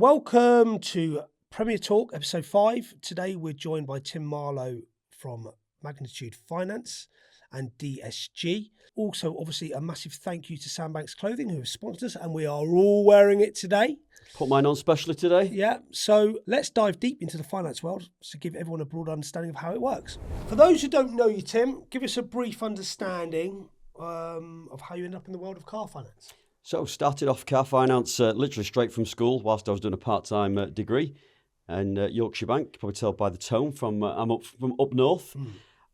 Welcome to Premier Talk, episode 5. Today we're joined by Tim Marlow from Magnitude Finance and DSG. Also, obviously, a massive thank you to Sandbanks Clothing who have sponsored us, and we are all wearing it today. Put mine on specially today. Yeah, so let's dive deep into the finance world to give everyone a broad understanding of how it works. For those who don't know you, Tim, give us a brief understanding of how you end up in the world of car finance. So started off car finance literally straight from school whilst I was doing a part-time degree in Yorkshire Bank. You probably tell by the tone from I'm from up north,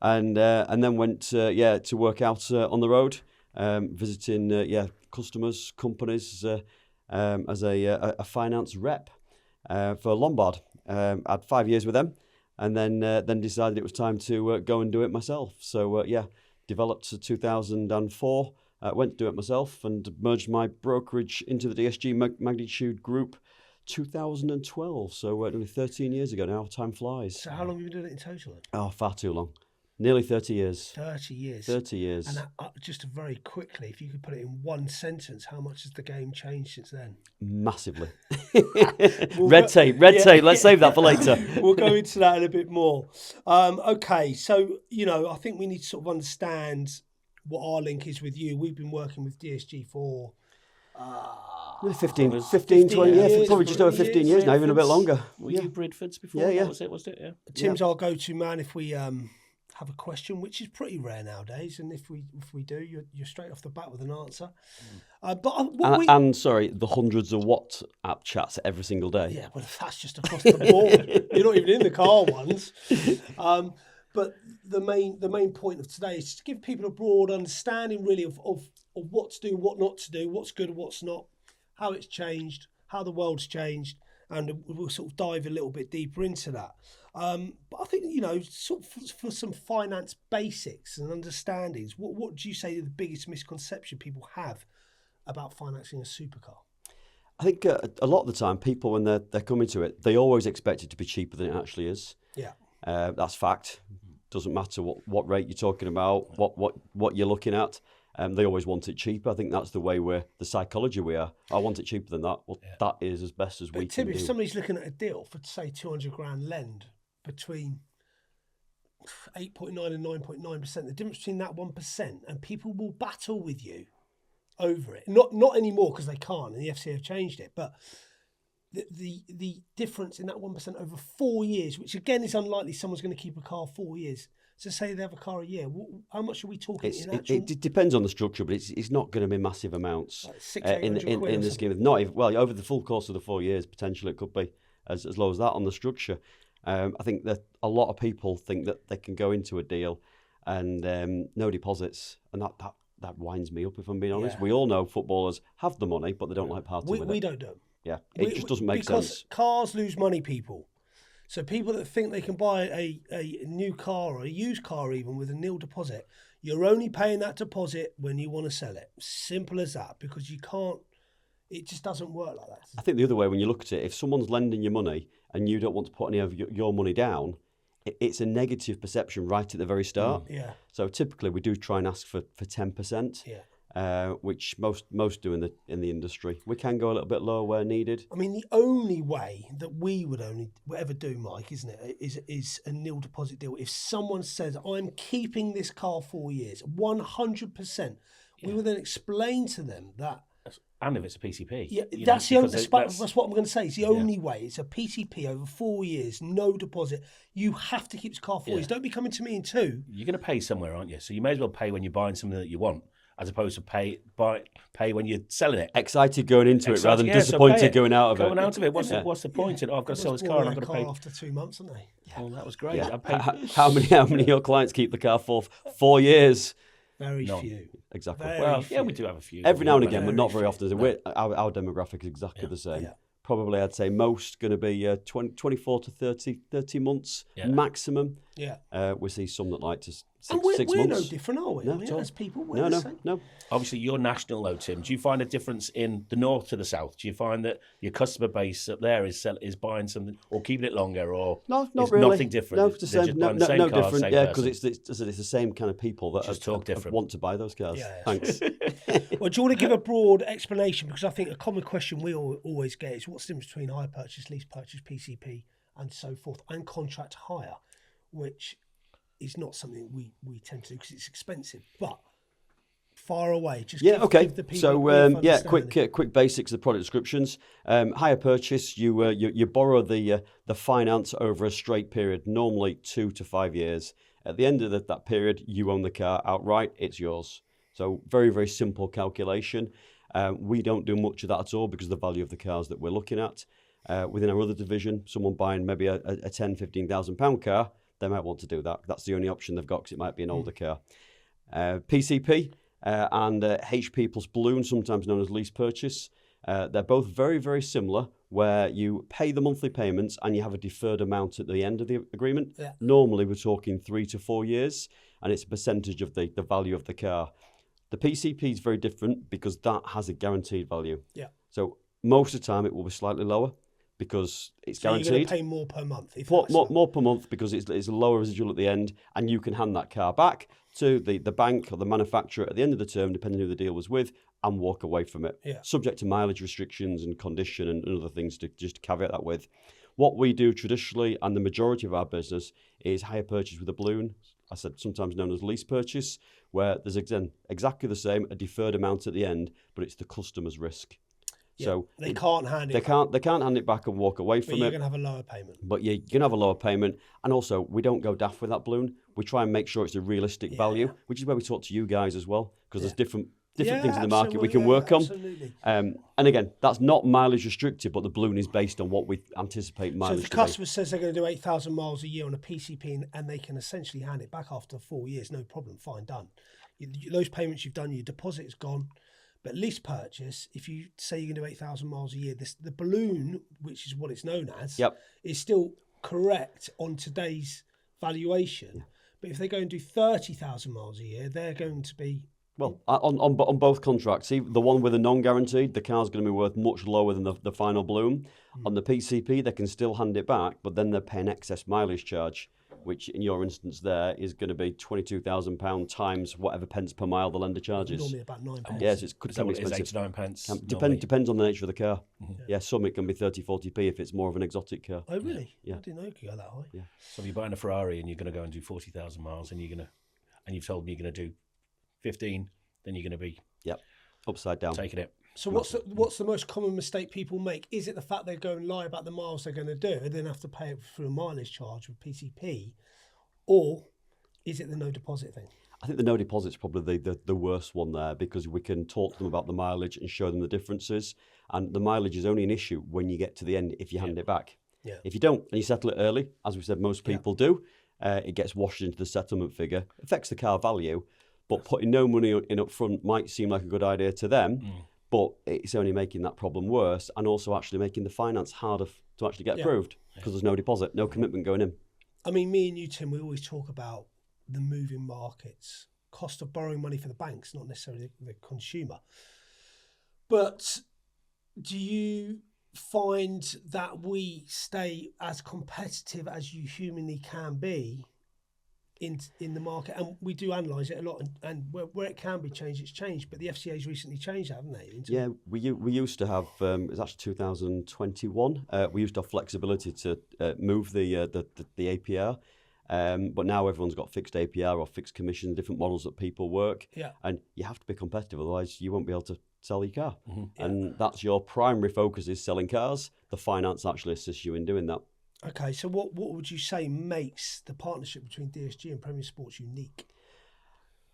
and then went to work out on the road, visiting customers, companies as a finance rep for Lombard. I had 5 years with them, and then decided it was time to go and do it myself. So developed 2004. Went to do it myself and merged my brokerage into the DSG Magnitude Group 2012. So nearly 13 years ago now. Time flies. So how long have you been doing it in total then? Oh, far too long. Nearly 30 years. 30 years. 30 years. And just very quickly, if you could put it in one sentence, how much has the game changed since then? Massively. Red tape. Let's save that for later. We'll go into that in a bit more. Okay, so, I think we need to sort of understand what our link is with you. We've been working with DSG for 15, 20 years, probably just over 15 years now, even a bit longer. Were you Bridfords before? Yeah. Was it? Yeah. Tim's our go-to man if we have a question, which is pretty rare nowadays. And if we do, you're straight off the bat with an answer. Sorry, the hundreds of WhatsApp chats every single day. Yeah, well, that's just across the board. You're not even in the car ones. But the main point of today is to give people a broad understanding, really, of what to do, what not to do, what's good, what's not, how it's changed, how the world's changed, and we'll sort of dive a little bit deeper into that. But I think, sort of for some finance basics and understandings, what do you say are the biggest misconception people have about financing a supercar? I think a lot of the time, people, when they're coming to it, they always expect it to be cheaper than it actually is. Yeah. That's fact. Doesn't matter what rate you're talking about, what you're looking at. They always want it cheaper. I think that's the way the psychology we are. I want it cheaper than that. Well, that is as best as we can do. If somebody's looking at a deal for, say, 200 grand lend between 8.9 and 9.9%, the difference between that 1%, and people will battle with you over it. Not anymore because they can't, and the FCA have changed it, but the difference in that 1% over 4 years, which again is unlikely someone's going to keep a car 4 years. So say they have a car a year, how much are we talking? It depends on the structure, but it's not going to be massive amounts like in the scheme of not even, well, over the full course of the 4 years, potentially it could be as low as that on the structure. I think that a lot of people think that they can go into a deal and no deposits, and that winds me up, if I'm being honest. We all know footballers have the money, but they don't like parting with it. We don't do them. Yeah, it just doesn't make sense. Because cars lose money, people. So people that think they can buy a new car or a used car even with a nil deposit, you're only paying that deposit when you want to sell it. Simple as that, because you can't, it just doesn't work like that. I think the other way, when you look at it, if someone's lending you money and you don't want to put any of your money down, it's a negative perception right at the very start. Yeah. So typically we do try and ask for 10%. Yeah. Which most do in the industry. We can go a little bit lower where needed. I mean, the only way that we would ever do, Mike, isn't it, is a nil deposit deal. If someone says, I'm keeping this car 4 years, 100%, we will then explain to them that. And if it's a PCP. Yeah, that's what I'm going to say. It's the only way. It's a PCP over 4 years, no deposit. You have to keep this car 4 years. Don't be coming to me in 2. You're going to pay somewhere, aren't you? So you may as well pay when you're buying something that you want, as opposed to pay when you're selling it. Excited going into it rather than disappointed going out of it. Going out of it. What's the point? I've got to sell this car and I've got to pay. After 2 months, haven't they? Yeah. Well, that was great. Yeah. How many of your clients keep the car for 4 years? Very few. Exactly. Few. We do have a few. Every now and again, but not very often. Our demographic is exactly the same. Yeah. Probably, I'd say most going to be 24 to 30 months maximum. Yeah. We see some that like to And we're 6 no months. different, are we? No, I mean, at all. as people, we're the same. No. Obviously, you're national though, Tim. Do you find a difference in the north to the south? Do you find that your customer base up there is buying something or keeping it longer, or No, not it's really. nothing different? No, They're it's the same. just No, buying the same no car, different. same Yeah, person. because it's the same kind of people that Just talk different. want to buy those cars. Yeah. Thanks. Well, do you want to give a broad explanation? Because I think a common question we always get is what's the difference between hire purchase, lease purchase, PCP, and so forth, and contract hire, which is not something we tend to do because it's expensive. But far away, just give the people So a brief understanding. quick basics of the product descriptions. Hire purchase, you borrow the finance over a straight period, normally 2 to 5 years. At the end of that period, you own the car outright. It's yours. So very, very simple calculation. We don't do much of that at all because of the value of the cars that we're looking at. Within our other division, someone buying maybe a £10,000-15,000 car, they might want to do that. That's the only option they've got because it might be an older car. PCP and HP plus balloon, sometimes known as lease purchase. They're both very, very similar, where you pay the monthly payments and you have a deferred amount at the end of the agreement. Yeah. Normally, we're talking 3 to 4 years, and it's a percentage of the value of the car. The PCP is very different because that has a guaranteed value. Yeah. So most of the time, it will be slightly lower because it's So guaranteed. you're going to pay more per month. More per month because it's a lower residual at the end, and you can hand that car back to the bank or the manufacturer at the end of the term, depending who the deal was with, and walk away from it. Yeah. Subject to mileage restrictions and condition and other things to just caveat that with. What we do traditionally, and the majority of our business, is hire purchase with a balloon. I said sometimes known as lease purchase, where there's again exactly the same, a deferred amount at the end, but it's the customer's risk. Yeah, So they can't hand it. They can't hand it back and walk away But from you're it. going to have a lower payment. But you're going to have a lower payment. And also, we don't go daft with that balloon. We try and make sure it's a realistic value, which is where we talk to you guys as well, because there's different things in the market we can work on. And again, that's not mileage restricted, but the balloon is based on what we anticipate mileage So if the to be. customer says they're going to do 8,000 miles a year on a PCP and they can essentially hand it back after 4 years, no problem, fine, done. Those payments you've done, your deposit is gone. But lease purchase, if you say you're going to do 8,000 miles a year, the balloon, which is what it's known as, is still correct on today's valuation. Yeah. But if they go and do 30,000 miles a year, they're going to be... Well, on both contracts, the one with a non-guaranteed, the car's going to be worth much lower than the final balloon. On the PCP, they can still hand it back, but then they're paying excess mileage charge, which in your instance there is going to be £22,000 times whatever pence per mile the lender charges. Normally about £9. Yes, it could be expensive. expensive. 8 to 9 pence. Depends on the nature of the car. Yeah, some it can be 30-40p if it's more of an exotic car. Oh, really? Yeah. I didn't know it could go that high. Yeah. So if you're buying a Ferrari and you're going to go and do 40,000 miles and you've told me you're going to do 15, then you're going to be upside down. taking it. So what's the most common mistake people make? Is it the fact they go and lie about the miles they're going to do and then have to pay it through a mileage charge with PCP, or is it the no deposit thing? I think the no deposit is probably the worst one there, because we can talk to them about the mileage and show them the differences. And the mileage is only an issue when you get to the end if you hand it back. Yeah. If you don't and you settle it early, as we said, most people do, it gets washed into the settlement figure, affects the car value, but putting no money in up front might seem like a good idea to them, but it's only making that problem worse, and also actually making the finance harder to actually get approved because there's no deposit, no commitment going in. I mean, me and you, Tim, we always talk about the moving markets, cost of borrowing money for the banks, not necessarily the consumer. But do you find that we stay as competitive as you humanly can be in the market? And we do analyse it a lot, and where it can be changed, it's changed. But the FCA's recently changed that, haven't they? Yeah, we used to have, it was actually 2021, we used to have flexibility to move the APR. But now everyone's got fixed APR or fixed commission, different models that people work. Yeah. And you have to be competitive, otherwise you won't be able to sell your car. And that's your primary focus, is selling cars. The finance actually assists you in doing that. Okay, so what would you say makes the partnership between DSG and Premier Sports unique?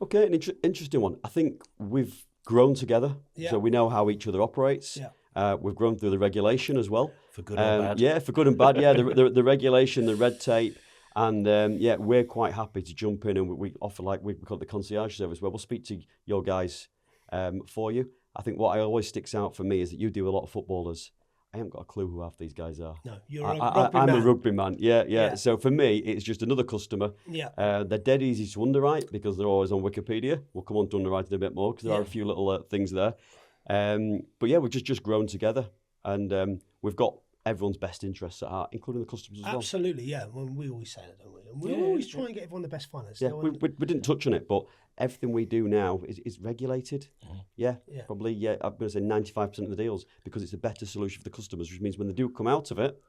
Okay, an interesting one. I think we've grown together, so we know how each other operates. Yeah. We've grown through the regulation as well. For good and bad. Yeah, for good and bad. Yeah, the regulation, the red tape. And we're quite happy to jump in, and we offer, like we call it the concierge service, where we'll speak to your guys for you. I think what always sticks out for me is that you do a lot of footballers, I haven't got a clue who half these guys are. No, you're a rugby man. I'm a rugby man. Yeah. Yeah. So for me, it's just another customer. Yeah. They're dead easy to underwrite because they're always on Wikipedia. We'll come on to underwriting a bit more because there are a few little things there. But yeah, we've just grown together, and we've got everyone's best interests at heart, including the customers as well. Absolutely, yeah. Well, we always say that, don't we? And we always try and get everyone the best finance. Yeah, we didn't touch on it, but everything we do now is regulated. Yeah, probably. Yeah, I'm going to say 95% of the deals because it's a better solution for the customers, which means when they do come out of it,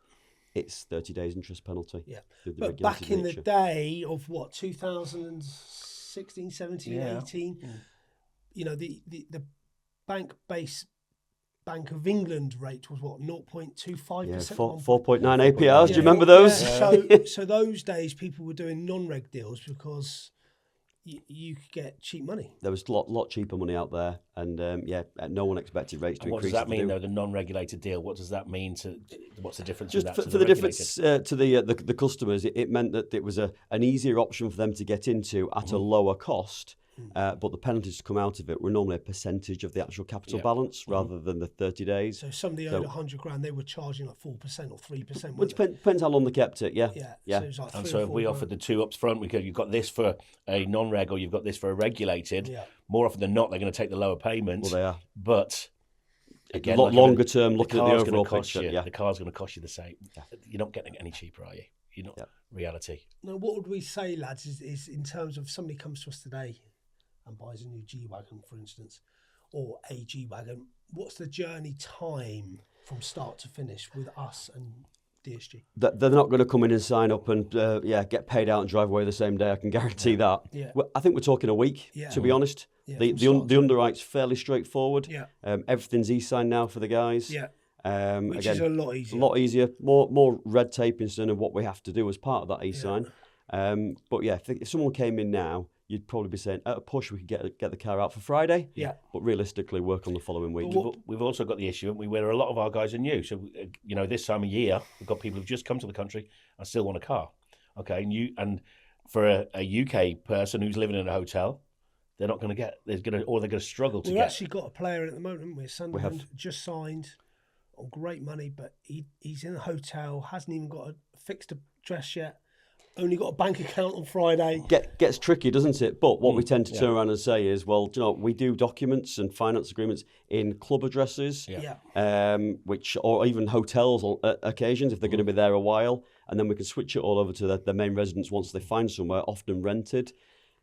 it's 30 days interest penalty. Yeah, but back in the day of what 2016, 17, 18, you know, the bank-based Bank of England rate was what 0.25%. Yeah, 4.9 APRs. Do you remember those? Yeah. So those days people were doing non-reg deals because you could get cheap money. There was a lot cheaper money out there, and no one expected rates to increase. What does that mean, though? The non-regulated deal. What does that mean to? What's the difference? Just in that for the difference to the customers, it meant that it was an easier option for them to get into at a lower cost. But the penalties to come out of it were normally a percentage of the actual capital balance rather than the 30 days. So somebody owed 100 grand, they were charging like 4% or 3%. Well, depends how long they kept it. Yeah. So it was like and so if we offered the two up front, you've got this for a non-reg or you've got this for a regulated. Yeah. More often than not, they're going to take the lower payment. Well, they are. But again, longer term, looking at the overall picture. The car's going to cost you the same. Yeah. You're not getting any cheaper, are you? You're not. Reality. Now, what would we say, lads? Is in terms of somebody comes to us today and buys a new G-Wagon, for instance, or a G-Wagon, what's the journey time from start to finish with us and DSG? They're not going to come in and sign up and get paid out and drive away the same day. I can guarantee that. Yeah. Well, I think we're talking a week, to be honest. Yeah, the underwrite's fairly straightforward. Yeah. Everything's e-signed now for the guys. Yeah. Which is a lot easier. A lot easier. More red tape instead of what we have to do as part of that e-sign. Yeah. But yeah, if someone came in now, you'd probably be saying, at a push, we could get the car out for Friday. Yeah. But realistically, work on the following week. We've also got the issue, where a lot of our guys are new. So, this time of year, we've got people who've just come to the country and still want a car. Okay, and for a UK person who's living in a hotel, they're not going to get. They're going to struggle to get. We've actually got a player at the moment, haven't we? Sunderland just signed on great money, but he's in a hotel, hasn't even got a fixed address yet. Only got a bank account on Friday. Gets tricky, doesn't it? But what we tend to turn around and say is, well, we do documents and finance agreements in club addresses, or even hotels on occasions if they're going to be there a while, and then we can switch it all over to their main residence once they find somewhere, often rented.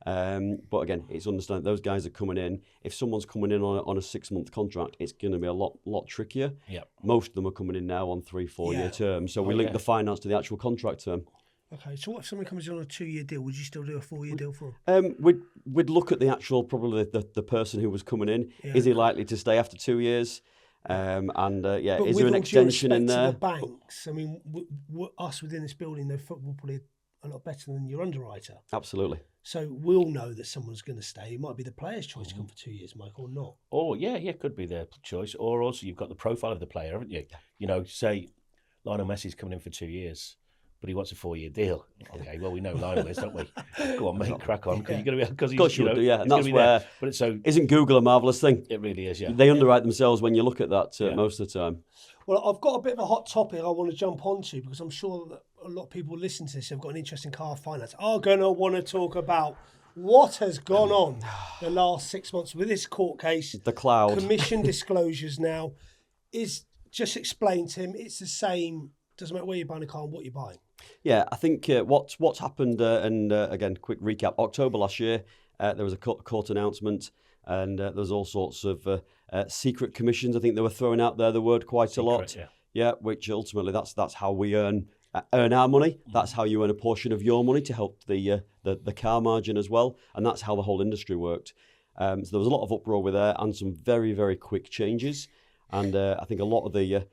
But again, it's understanding those guys are coming in. If someone's coming in on a 6-month contract, it's going to be a lot trickier. Yeah. Most of them are coming in now on 3-4 year terms, so we link the finance to the actual contract term. Okay, so what if somebody comes in on a 2-year deal? Would you still do a 4-year deal for them? We'd look at the actual, probably the person who was coming in. Yeah. Is he likely to stay after 2 years? Is there an extension in there? To the banks, I mean, us within this building know football probably a lot better than your underwriter. Absolutely. So we'll know that someone's going to stay. It might be the player's choice to come for 2 years, Mike, or not. Oh, yeah, could be their choice. Or also you've got the profile of the player, haven't you? Say Lionel Messi's coming in for 2 years, but he wants a 4-year deal. Okay, well, we know Lionel is, don't we? Go on, mate, crack on. Because of course you would do, yeah. And that's where, but isn't Google a marvellous thing? It really is, yeah. They underwrite themselves when you look at that most of the time. Well, I've got a bit of a hot topic I want to jump onto because I'm sure that a lot of people listen to this who've got an interest in car finance are going to want to talk about what has gone on the last 6 months with this court case. The cloud. Commission disclosures now. Just explain, Tim, it's the same. Doesn't matter where you're buying a car and what you're buying. Yeah, I think what's happened, again, quick recap. October last year, there was a court announcement, and there was all sorts of secret commissions. I think they were throwing out there the word quite a lot. Yeah, which ultimately that's how we earn our money. That's how you earn a portion of your money to help the car margin as well, and that's how the whole industry worked. So there was a lot of uproar with there and some very, very quick changes, and I think a lot of the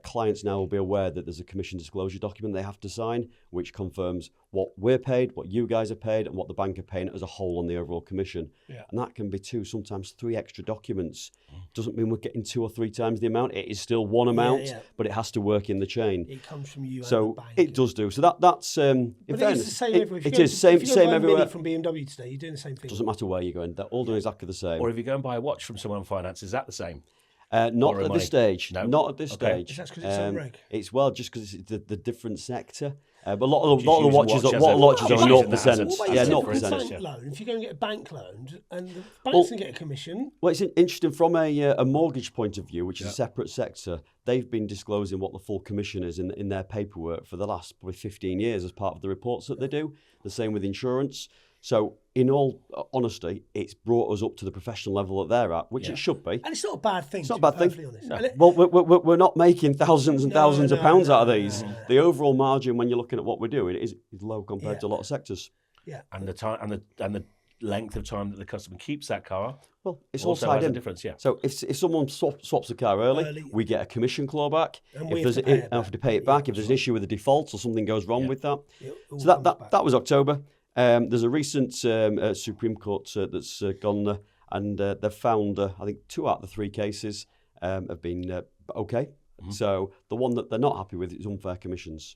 clients now will be aware that there's a commission disclosure document they have to sign, which confirms what we're paid, what you guys are paid, and what the bank are paying as a whole on the overall commission. Yeah. And that can be 2, sometimes 3 extra documents. Doesn't mean we're getting 2 or 3 times the amount. It is still one amount, but it has to work in the chain. It comes from you. So and the bank. It does do. So that's in but fairness, it's the same everywhere. It is same everywhere. From BMW today, you're doing the same thing. Doesn't matter where you're going. They're all doing exactly the same. Or if you go and buy a watch from someone on finance, is that the same? Not Borrow at money? this stage. No? Not at this Okay. stage. Is that 'cause it's on reg? It's just because it's the different sector. But a lot of the using watches, watch as lot a- of watches Just are using that as a- 0%. What about Yeah, your not typical 0%. bank loan? If you go and get a bank loan, and the banks Well- can get a commission. Well, it's interesting from a mortgage point of view, which is a separate sector. They've been disclosing what the full commission is in their paperwork for the last probably 15 years as part of the reports that they do. The same with insurance. So, in all honesty, it's brought us up to the professional level that they're at, which it should be. And it's not a bad thing. It's not a to bad be thing. perfectly honest. No. And it- Well, we're not making thousands and thousands of pounds out of these. no. The overall margin, when you're looking at what we're doing, is low compared to a lot of sectors. yeah. And the time and the length of time that the customer keeps that car Well, it's all also tied has a in. difference. Yeah. So if someone swaps a car early, Early. we get a commission clawback. And If we have there's to pay it have to back. pay it back. If there's an issue with the default or something goes wrong with that. It all So comes back. that was October. There's a recent Supreme Court that's gone and they've found, I think, 2 out of the 3 cases have been okay. So the one that they're not happy with is unfair commissions.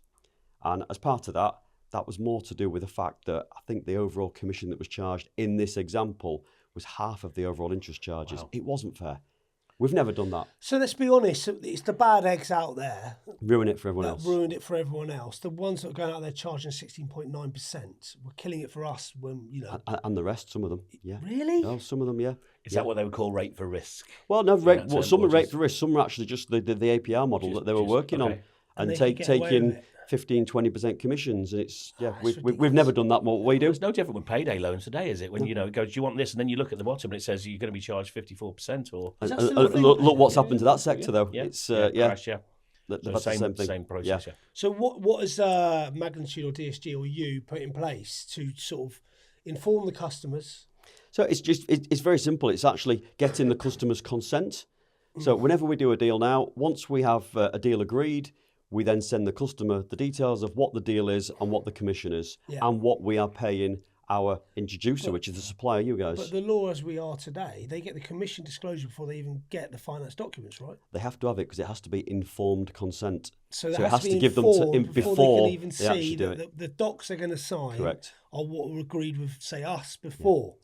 And as part of that, that was more to do with the fact that I think the overall commission that was charged in this example was half of the overall interest charges. Wow. It wasn't fair. We've never done that. So let's be honest, it's the bad eggs out there Ruin it for everyone that else. ruined it for everyone else. The ones that are going out there charging 16.9% were killing it for us when, And the rest, some of them, yeah. Really? No, some of them, yeah. Is that what they would call rate for risk? Well, no, term, some are or rate just- for risk. Some are actually just the APR model that they were working on, okay. And and they could get away taking with it. 15-20% commissions. And it's That's we've ridiculous. never done that. What we do. It's no different with payday loans today, is it? When it goes, do you want this? And then you look at the bottom and it says you're going to be charged 54% or Is that And- still a and thing? look what's happened to that sector, though. yeah, It's crash, yeah. they've So had the same thing. same process. Yeah. So what has Magnitude or DSG or you put in place to sort of inform the customers? So it's very simple. It's actually getting the customer's consent. So whenever we do a deal now, once we have a deal agreed, we then send the customer the details of what the deal is and what the commission is and what we are paying our introducer, which is the supplier, you guys. But the law as we are today, they get the commission disclosure before they even get the finance documents, right? They have to have it because it has to be informed consent. So it it has to be give them informed before they can even they actually see do that it. the docs they're going to sign Correct. are what were agreed with, say, us before.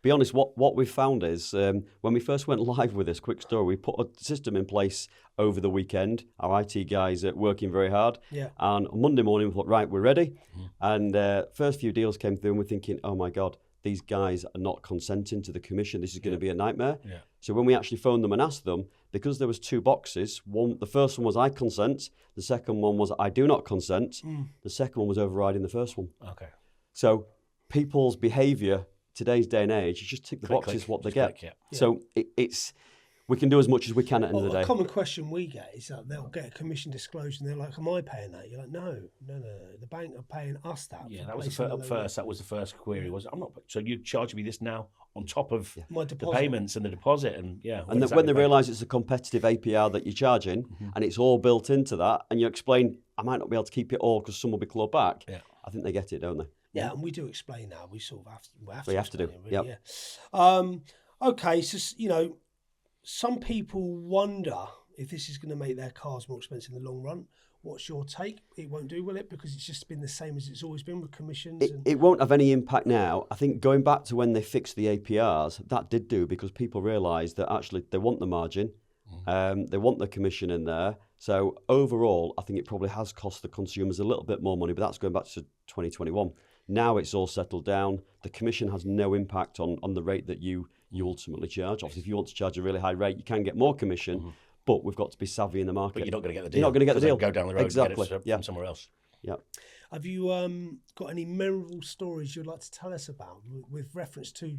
Be honest, what we found is when we first went live with this, quick story, we put a system in place over the weekend. Our IT guys are working very hard. Yeah. And on Monday morning, we thought, right, we're ready. And first few deals came through and we're thinking, oh my God, these guys are not consenting to the commission. This is going to be a nightmare. Yeah. So when we actually phoned them and asked them, because there was 2 boxes, the first one was I consent, the second one was I do not consent, the second one was overriding the first one. Okay. So people's behaviour, today's day and age, you just tick the boxes what they Just get. click, So it's we can do as much as we can at the end of the A day. common question we get is that they'll get a commission disclosure and they're like, am I paying that? You're like, no. The bank are paying us that. Yeah, for that was placing up the loan. first. That was the first query. Was I'm not. So you charging me this now on top of My the deposit. payments and the deposit, and yeah. And then when they realise it's a competitive APR that you're charging and it's all built into that, and you explain, I might not be able to keep it all because some will be clawed back, Yeah. I think they get it, don't they? Yeah, and we do explain that. We sort of have to. We have to do, explain it, really, yeah. Okay, so some people wonder if this is going to make their cars more expensive in the long run. What's your take? It won't do, will it? Because it's just been the same as it's always been with commissions. It won't have any impact now. I think going back to when they fixed the APRs, that did do because people realised that actually they want the margin, they want the commission in there. So overall, I think it probably has cost the consumers a little bit more money, but that's going back to 2021. Now it's all settled down. The commission has no impact on the rate that you ultimately charge. Obviously, if you want to charge a really high rate, you can get more commission, but we've got to be savvy in the market. But you're not going to get the deal. You're not going to get the 'cause they'll deal. Go down the road Exactly. and get it Yeah. from somewhere else. Yeah. Have you got any memorable stories you'd like to tell us about with reference to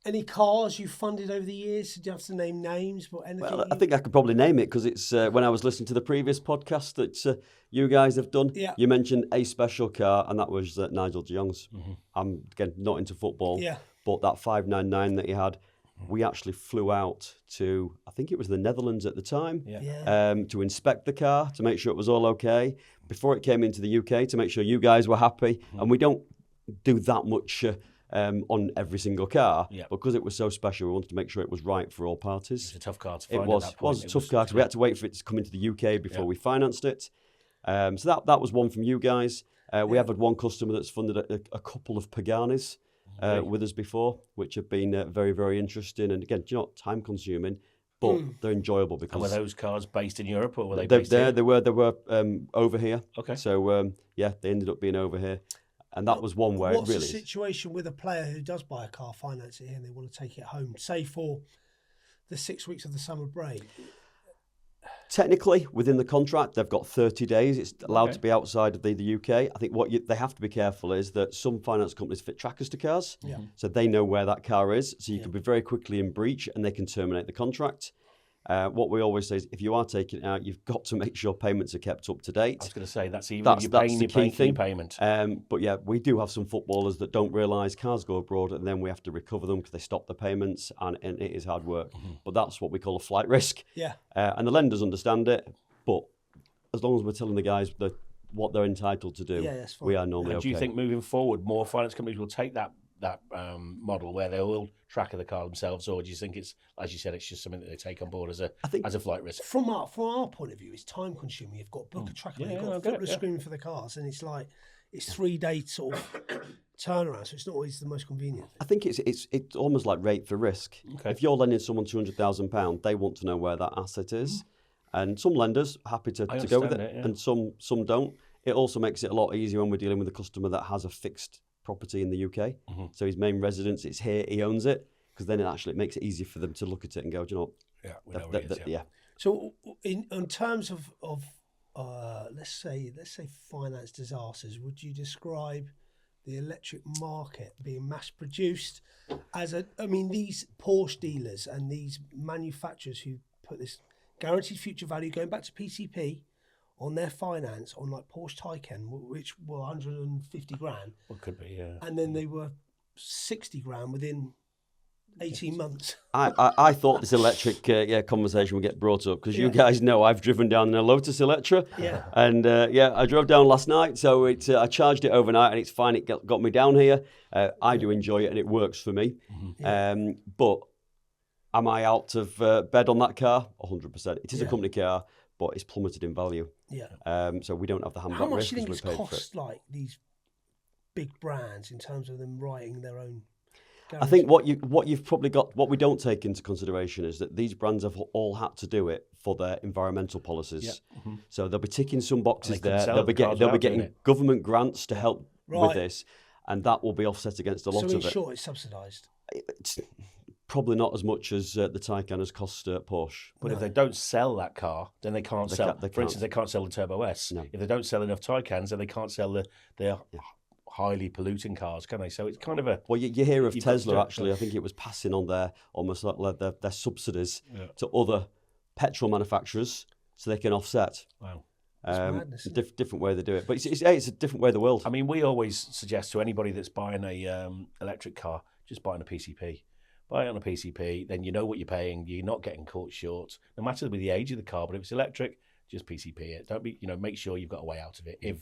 any cars you funded over the years? Do you have to name names? But anything? Well, I think I could probably name it because it's when I was listening to the previous podcast that you guys have done. Yeah. You mentioned a special car, and that was Nigel de Jong's. I'm again not into football, Yeah. but that 599 that he had, we actually flew out to, I think it was the Netherlands at the time, Yeah. to inspect the car to make sure it was all okay before it came into the UK to make sure you guys were happy. And we don't do that much. On every single car, Yeah. because it was so special, we wanted to make sure it was right for all parties. It's a tough car to It find. was, at that point. a tough car because we had to wait for it to come into the UK before we financed it. So that was one from you guys. We have had one customer that's funded a couple of Paganis with us before, which have been very, very interesting. And again, do you know what? Time consuming, but they're enjoyable And because were those cars based in Europe, or were they they're based here? They were over here. Okay. So yeah, they ended up being over here, and that was one way. What's It really the is. situation with a player who does buy a car, finance it here, and they want to take it home, say for the 6 weeks of the summer break? Technically, within the contract, they've got 30 days. It's allowed Okay. to be outside of the UK. I think what they have to be careful is that some finance companies fit trackers to cars. Yeah. So they know where that car is. So you can be very quickly in breach and they can terminate the contract. What we always say is if you are taking it out, you've got to make sure payments are kept up to date. I was going to say, that's even That's if you're paying, the you're key paying for your thing. payment. But yeah, we do have some footballers that don't realise cars go abroad and then we have to recover them because they stop the payments and it is hard work. But that's what we call a flight risk. Yeah. And the lenders understand it. But as long as we're telling the guys what they're entitled to do, that's fine. we are normally And okay. do you think moving forward, more finance companies will take that model where they will track the car themselves, or do you think it's, as you said, it's just something that they take on board as a flight risk? From our point of view, it's time consuming. You've got to book a tracker, you've got to flip the screen for the cars, and it's like it's 3-day sort of turnaround, so it's not always the most convenient. I think it's almost like rate for risk. Okay. If you're lending someone £200,000, they want to know where that asset is. And some lenders are happy to go with it, and some don't. It also makes it a lot easier when we're dealing with a customer that has a fixed property in the UK. So his main residence, it's here, he owns it, because then it makes it easier for them to look at it and go, do you know what? We know where it is, yeah. So, in terms of let's say finance disasters, would you describe the electric market being mass produced as these Porsche dealers and these manufacturers who put this guaranteed future value going back to PCP on their finance on like Porsche Taycan, which were 150 grand. Well, could be, yeah. And then they were 60 grand within 18 months. I thought this electric conversation would get brought up because you guys know I've driven down in a Lotus Electra. Yeah. And I drove down last night, so I charged it overnight and it's fine. It got me down here. I do enjoy it and it works for me. But am I out of bed on that car? 100%. It is a company car, but it's plummeted in value. Yeah. So we don't have the handback How much risk do you think because it's we paid for it. cost, like these big brands, in terms of them writing their own? I think what you've probably got, what we don't take into consideration is that these brands have all had to do it for their environmental policies. So they'll be ticking some boxes there. They'll be getting government grants to help with this, and that will be offset against a lot of it. So in short, it's subsidised. It's probably not as much as the Taycan has cost Porsche. But if they don't sell that car, then they can't sell. For instance, they can't sell the Turbo S. No. If they don't sell enough Taycans, then they can't sell the highly polluting cars, can they? So it's kind of a... Well, you hear of Tesla, actually. I think it was passing on their subsidies to other petrol manufacturers so they can offset. Wow. Madness, different way they do it. But it's a different way of the world. I mean, we always suggest to anybody that's buying a electric car, just buy on a PCP. Buy it on a PCP, then you know what you're paying. You're not getting caught short, no matter the age of the car. But if it's electric, just PCP it. Don't be, make sure you've got a way out of it. If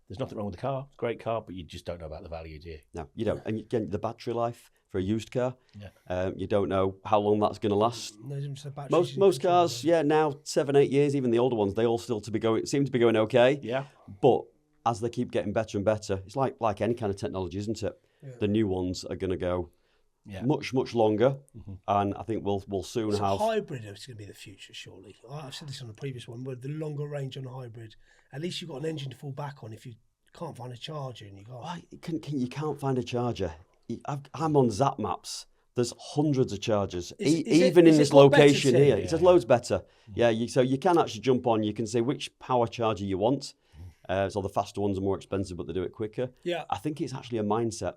there's nothing wrong with the car, great car, but you just don't know about the value, do you? No, you don't. And again, the battery life for a used car, you don't know how long that's going to last. Most cars, now 7-8 years. Even the older ones, they all seem to be going okay. Yeah. But as they keep getting better and better, it's like any kind of technology, isn't it? Yeah. The new ones are going to go much longer, and I think we'll soon have hybrid is going to be the future. Surely, I've said this on a previous one. With the longer range on a hybrid, at least you've got an engine to fall back on if you can't find a charger, and you can't. You can't find a charger. I'm on Zap Maps. There's hundreds of chargers, even in this location here. It's loads better. So you can actually jump on. You can say which power charger you want. So the faster ones are more expensive, but they do it quicker. Yeah, I think it's actually a mindset,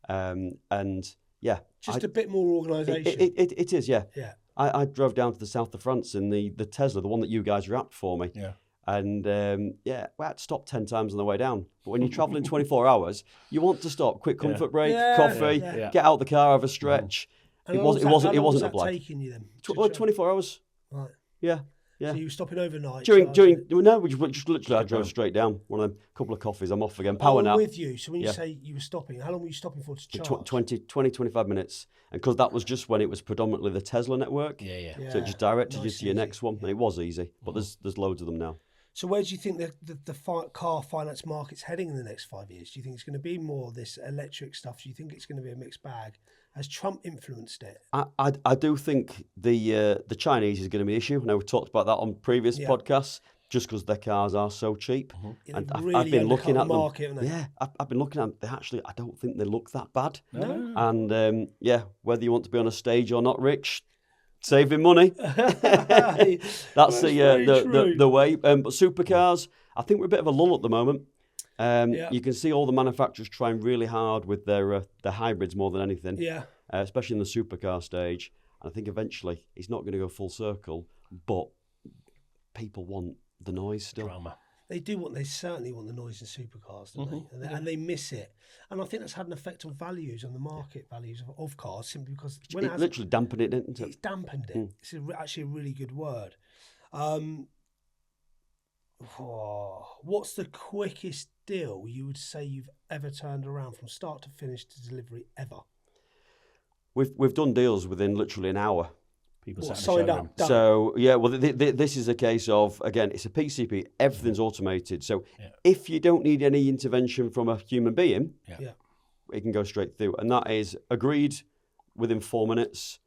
and. Yeah, just a bit more organisation. It is, yeah. Yeah. I drove down to the south of France in the Tesla, the one that you guys wrapped for me. Yeah. And we had to stop 10 times on the way down. But when you're travelling 24 hours, you want to stop. Quick comfort break, coffee, get out the car, have a stretch. And it wasn't a blag. Taking you then? 24 hours. Right. Yeah. So you were stopping overnight? We just literally I drove straight down. One of them, couple of coffees, I'm off again. Power nap. With you. So when you say you were stopping, how long were you stopping for to charge? 25 minutes. And because that was just when it was predominantly the Tesla network. Yeah. So it just directed you to your next one. And it was easy. But there's loads of them now. So where do you think the car finance market's heading in the next 5 years? Do you think it's going to be more of this electric stuff? Do you think it's going to be a mixed bag? Has Trump influenced it? I do think the Chinese is going to be an issue. Now, we talked about that on previous podcasts, just because their cars are so cheap. Yeah, And they've I've been looking at the market, them. haven't they? Yeah, I've been looking at them. They actually, I don't think they look that bad. No. And whether you want to be on a stage or not, Rich, saving money. That's the way. But supercars, I think we're a bit of a lull at the moment. You can see all the manufacturers trying really hard with their hybrids more than anything. Yeah. Especially in the supercar stage. And I think eventually it's not going to go full circle, but people want the noise still. Drama. They certainly want the noise in supercars, don't they? And they miss it. And I think that's had an effect on values, on the market values of cars, simply because when it literally dampened it, didn't it? It's dampened it. It's actually a really good word. What's the quickest deal you would say you've ever turned around from start to finish to delivery ever? We've done deals within literally an hour. People signed up. Done. So this is a case of, again, it's a PCP. Everything's automated. So if you don't need any intervention from a human being, it can go straight through, and that is agreed within 4 minutes.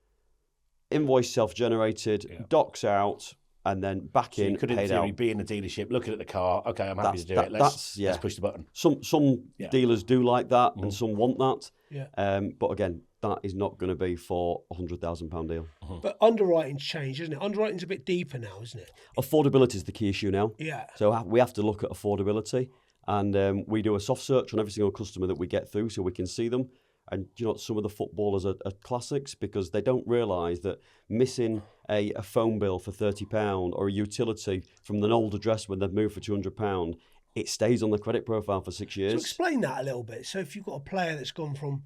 Invoice self-generated, docs out, and then back in. You could, in paid theory, out. be in the dealership, looking at the car. Okay, I'm happy to do it. Let's push the button. Some dealers do like that, and some want that. Yeah. But again, that is not going to be for a £100,000 deal. But underwriting's changed, isn't it? Underwriting's a bit deeper now, isn't it? Affordability is the key issue now. Yeah. So we have to look at affordability, and we do a soft search on every single customer that we get through, so we can see them. And you know, some of the footballers are classics because they don't realise that missing a phone bill for £30 or a utility from an old address when they've moved for £200, it stays on the credit profile for 6 years. So explain that a little bit. So if you've got a player that's gone from,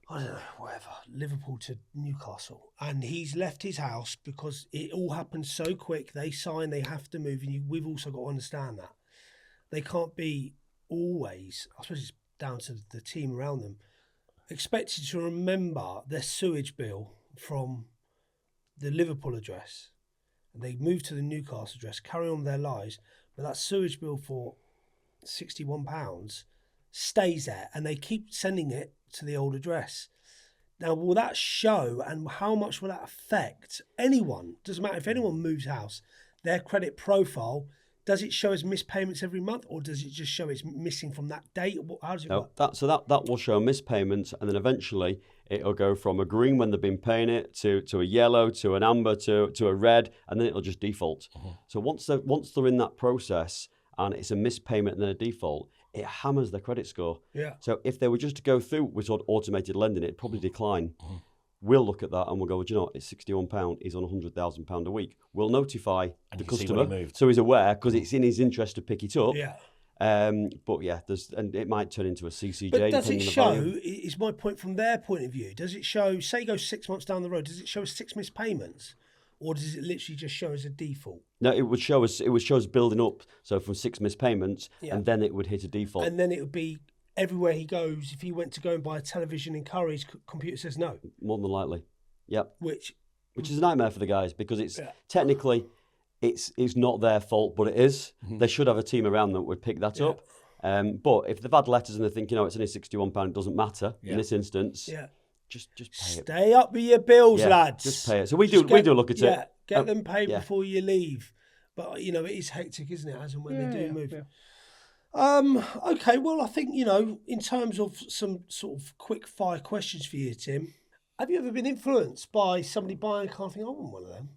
I don't know, whatever, Liverpool to Newcastle, and he's left his house because it all happened so quick, they sign, they have to move, and we've also got to understand that. They can't be always, I suppose it's down to the team around them, expected to remember their sewage bill from the Liverpool address. And they move to the Newcastle address, carry on with their lives, but that sewage bill for £61 stays there, and they keep sending it to the old address. Now, will that show, and how much will that affect anyone? Doesn't matter if anyone moves house, their credit profile. Does it show as missed payments every month, or does it just show it's missing from that date? How does it work? That will show missed payments, and then eventually it'll go from a green when they've been paying it to a yellow to an amber to a red, and then it'll just default. So once they're in that process and it's a missed payment and then a default, it hammers their credit score. Yeah. So if they were just to go through with automated lending, it'd probably decline. We'll look at that and we'll go, well, do you know what? It's £61. He's on £100,000 a week. We'll notify the customer so he's aware, because it's in his interest to pick it up. Yeah. But yeah, and it might turn into a CCJ. But does it show, value. is my point from their point of view, does it show, say it goes 6 months down the road, does it show 6 missed payments? Or does it literally just show as a default? No, it would show us building up. So from 6 missed payments, and then it would hit a default. And then it would be everywhere he goes. If he went to go and buy a television in Curry, his computer says no. More than likely, yep. Which is a nightmare for the guys, because it's technically it's not their fault, but it is. They should have a team around them that would pick that up. But if they've had letters and they think, it's only £61, it doesn't matter in this instance. Yeah. Just pay it. Stay up with your bills, lads. Just pay it. So we do look at it. Get them paid before you leave. But it is hectic, isn't it, as and when they do move. Yeah. Okay, well, I think, in terms of some sort of quick fire questions for you, Tim, have you ever been influenced by somebody buying a car and think, I want one of them?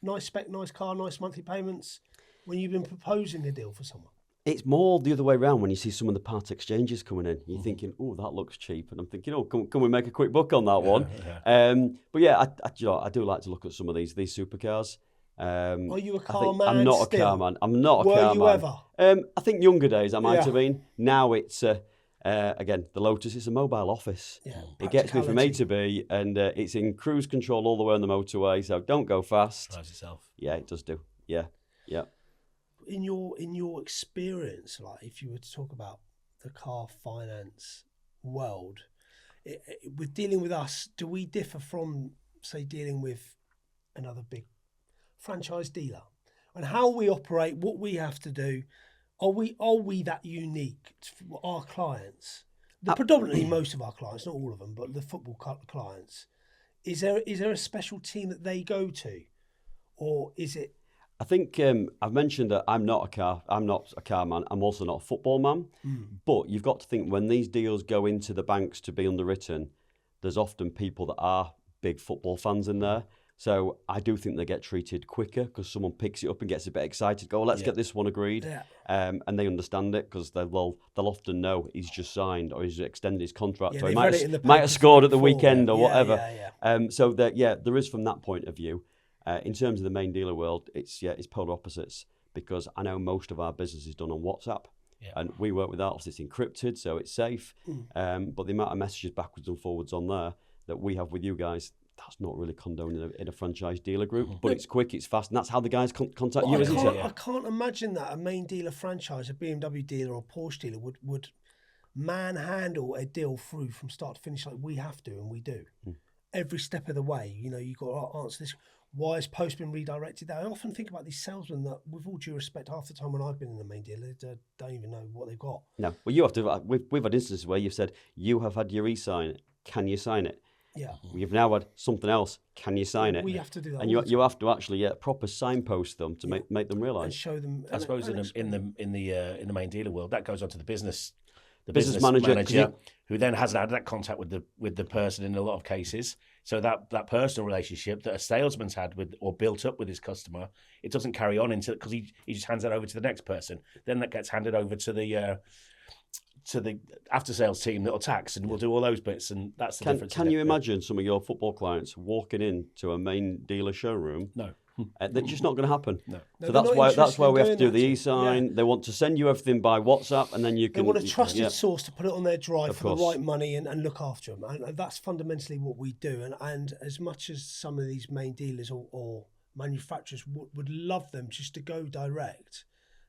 Nice spec, nice car, nice monthly payments, when you've been proposing a deal for someone? It's more the other way around when you see some of the part exchanges coming in. You're thinking, oh, that looks cheap. And I'm thinking, can we make a quick buck on that one? Yeah. But yeah, I do like to look at some of these supercars. Are you a car man? I'm not still? A car man. I'm not a car man. Were you ever? I think younger days I might have been. Now it's, again, the Lotus is a mobile office. Yeah, it gets me from A to B, and it's in cruise control all the way on the motorway, so don't go fast. Drives itself. Yeah, it does do. Yeah. In your experience, like if you were to talk about the car finance world, with dealing with us, do we differ from, say, dealing with another big franchise dealer? And how we operate, what we have to do, are we that unique to our clients predominantly most of our clients, not all of them, but the football clients, is there a special team that they go to, or is it? I think I've mentioned that I'm not a car man. I'm also not a football man. But you've got to think when these deals go into the banks to be underwritten, there's often people that are big football fans in there. So I do think they get treated quicker because someone picks it up and gets a bit excited. Go, let's get this one agreed, and they understand it because they'll often know he's just signed or he's extended his contract or he might have scored at the weekend or whatever. So that there is from that point of view. In terms of the main dealer world, it's polar opposites because I know most of our business is done on WhatsApp, and we work with ours. It's encrypted, so it's safe. But the amount of messages backwards and forwards on there that we have with you guys, that's not really condoned in a franchise dealer group. But it's quick, it's fast, and that's how the guys contact you, isn't it? I can't imagine that a main dealer franchise, a BMW dealer or Porsche dealer would manhandle a deal through from start to finish like we have to, and we do. Every step of the way, you've got to answer this. Why has post been redirected? I often think about these salesmen that, with all due respect, half the time when I've been in the main dealer, they don't even know what they've got. No, well, you have to. We've had instances where you've said you have had your e-sign. Can you sign it? Yeah. We've now had something else. Can you sign it? We have to do that, and you have to actually proper signpost them to make them realise and show them. I suppose in the main dealer world, that goes on to the business manager who then hasn't had that contact with the person in a lot of cases. So that personal relationship that a salesman's had with or built up with his customer, it doesn't carry on into because he just hands that over to the next person. Then that gets handed over to the after sales team that'll tax and we'll do all those bits, and that's the difference. Can you imagine some of your football clients walking into a main dealer showroom? No. That's just not going to happen. No. So that's why we have to do the e-sign. Yeah. They want to send you everything by WhatsApp, and then you can. They want a trusted source to put it on their drive for the right money and look after them, and that's fundamentally what we do. And as much as some of these main dealers or manufacturers would love them just to go direct,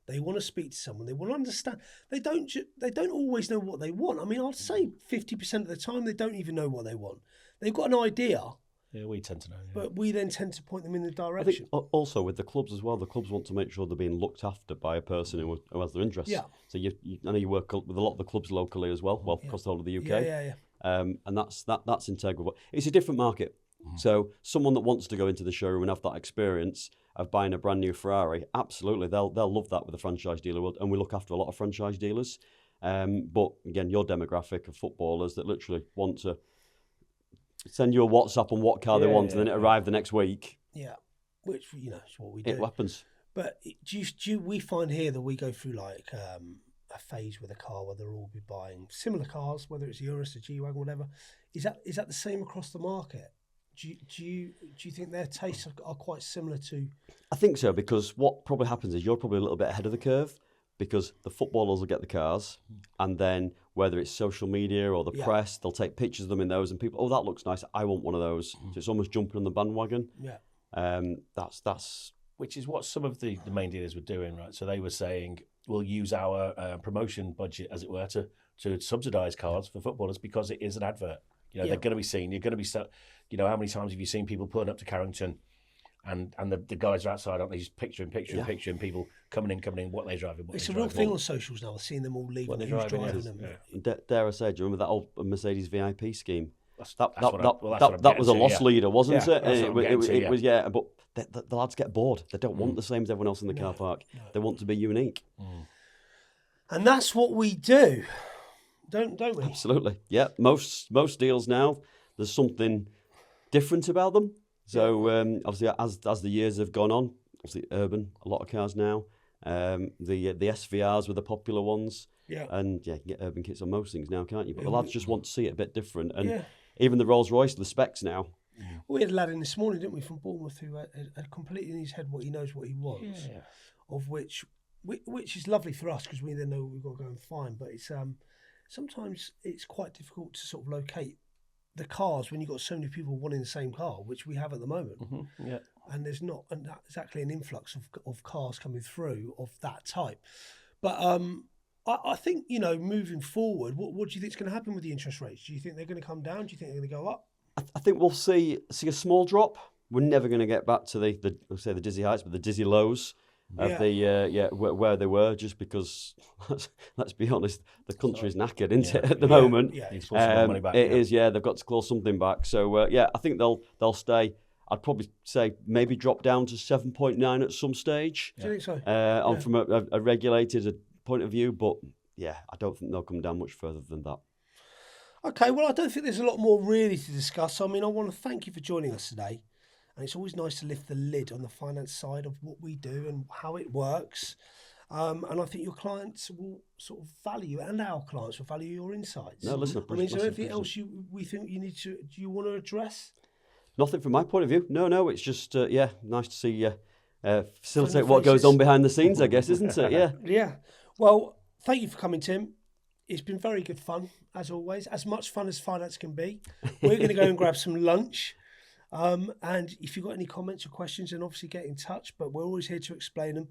they want to speak to someone. They want to understand. They don't always know what they want. I mean, I'd say 50% of the time they don't even know what they want. They've got an idea. Yeah, we tend to know. Yeah. But we then tend to point them in the direction. I think also with the clubs as well, the clubs want to make sure they're being looked after by a person who has their interests. Yeah. So I know you work with a lot of the clubs locally as well, across the whole of the UK. Yeah. And that's integral. It's a different market. So someone that wants to go into the showroom and have that experience of buying a brand new Ferrari, absolutely, they'll love that with the franchise dealer world. And we look after a lot of franchise dealers. But again, your demographic of footballers that literally want to send you a WhatsApp on what car they want, and then it arrive the next week. Yeah, which is what we do. It happens. But we find here that we go through like a phase with a car where they'll all be buying similar cars, whether it's a Urus, a G-Wagon, whatever. Is that the same across the market? Do you think their tastes are quite similar to? I think so, because what probably happens is you're probably a little bit ahead of the curve. Because the footballers will get the cars, and then whether it's social media or the press, they'll take pictures of them in those, and people, that looks nice. I want one of those. So it's almost jumping on the bandwagon. Yeah. That's which is what some of the main dealers were doing, right? So they were saying we'll use our promotion budget, as it were, to subsidise cars for footballers because it is an advert. They're going to be seen. You're going to be, how many times have you seen people pulling up to Carrington? And the guys are outside, aren't they? Just picturing people coming in, what they're driving. It's a real thing on socials now. Seeing them all leaving, who's driving them. Yeah. Dare I say, do you remember that old Mercedes VIP scheme? That was a loss leader, wasn't it? It was, But the lads get bored. They don't want the same as everyone else in the car park. No. They want to be unique. And that's what we do, don't we? Absolutely. Yeah. Most deals now, there's something different about them. So obviously, as the years have gone on, obviously urban, a lot of cars now. The SVRs were the popular ones. Yeah. And you can get urban kits on most things now, can't you? But the lads just want to see it a bit different. And even the Rolls Royce, the specs now. We had a lad in this morning, didn't we, from Bournemouth, who had completely in his head what he knows what he wants. Yeah. Of which is lovely for us because we then know what we've got to go and find. But it's sometimes it's quite difficult to sort of locate the cars when you've got so many people wanting the same car, which we have at the moment. Yeah. And there's not exactly an influx of cars coming through of that type. But I think, moving forward, what do you think is going to happen with the interest rates? Do you think they're going to come down? Do you think they're going to go up? I think we'll see a small drop. We're never going to get back to the dizzy heights, but the dizzy lows. of where they were, just because let's be honest, the country's knackered, isn't it, at the moment? Yeah, It's possible money back. It is, yeah. They've got to claw something back. So I think they'll stay. I'd probably say maybe drop down to 7.9 at some stage. Do you think so? From a regulated point of view, but yeah, I don't think they'll come down much further than that. Okay, well, I don't think there's a lot more really to discuss. I mean, I want to thank you for joining us today. And it's always nice to lift the lid on the finance side of what we do and how it works. And I think your clients will sort of value, and our clients will value your insights. No, listen, I mean, is there anything else we think you need to, do you want to address? Nothing from my point of view. No, it's just, nice to see you facilitate what goes on behind the scenes, I guess, isn't it? Yeah. Yeah. Well, thank you for coming, Tim. It's been very good fun, as always. As much fun as finance can be. We're going to go and grab some lunch. And if you've got any comments or questions, then obviously get in touch, but we're always here to explain them.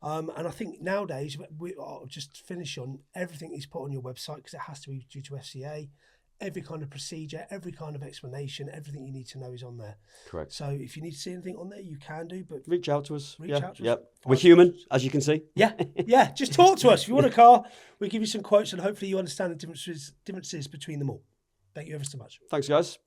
And I think nowadays, I'll just finish on everything is put on your website because it has to be due to FCA. Every kind of procedure, every kind of explanation, everything you need to know is on there. Correct. So if you need to see anything on there, you can do, but reach out to us. Reach out to us. Yeah. We're human, as you can see. Yeah. Just talk to us. If you want a car, we'll give you some quotes and hopefully you understand the differences between them all. Thank you ever so much. Thanks, guys.